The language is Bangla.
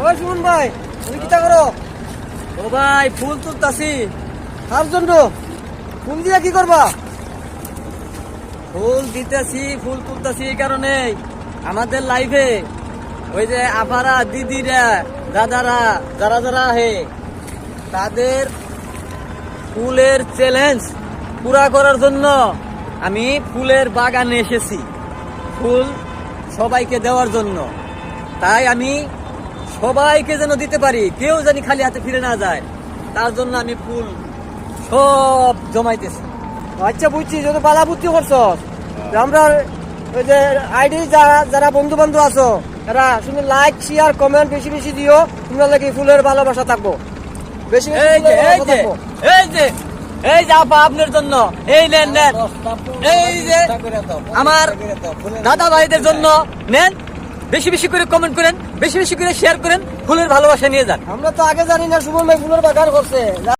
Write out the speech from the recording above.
ওই সুমন ভাই, তুমি কিটা করো? ও ভাই, ফুল তুলতাছি। কার জন্য? ফুল দিয়া কি করবা? ফুল দিতেছি, ফুল তুলতাছি এই কারণে আমাদের লাইফে ওই যে আপারা, দিদিরা, দাদারা, যারা যারা হে তাদের ফুলের চ্যালেঞ্জ পুরা করার জন্য আমি ফুলের বাগানে এসেছি, ফুল সবাইকে দেওয়ার জন্য। তাই আমি সবাইকে যেন দিতে পারি, কেউ জানি খালি হাতে ফিরে না যায়, তার জন্য আমি ফুল সব জমাইতেছি। আচ্ছা বুঝছি, যদি বালা বুদ্ধি করছো, আমরা ওই যে আইডি যারা বন্ধু বান্ধব আছো তারা শুধু লাইক শেয়ার কমেন্ট বেশি বেশি দিও, তোমরা লাগি ফুলের ভালোবাসা থাকবো বেশি বেশি। এই যে আপা আপনার জন্য, এই নেন নেন, এই যে আমার দাদা ভাইদের জন্য নেন, বেশি বেশি করে কমেন্ট করেন, বেশি বেশি করে শেয়ার করেন, ফুলের ভালোবাসা নিয়ে যান। আমরা তো আগে জানি না সুমন ভাই ফুলের বাগান করছে।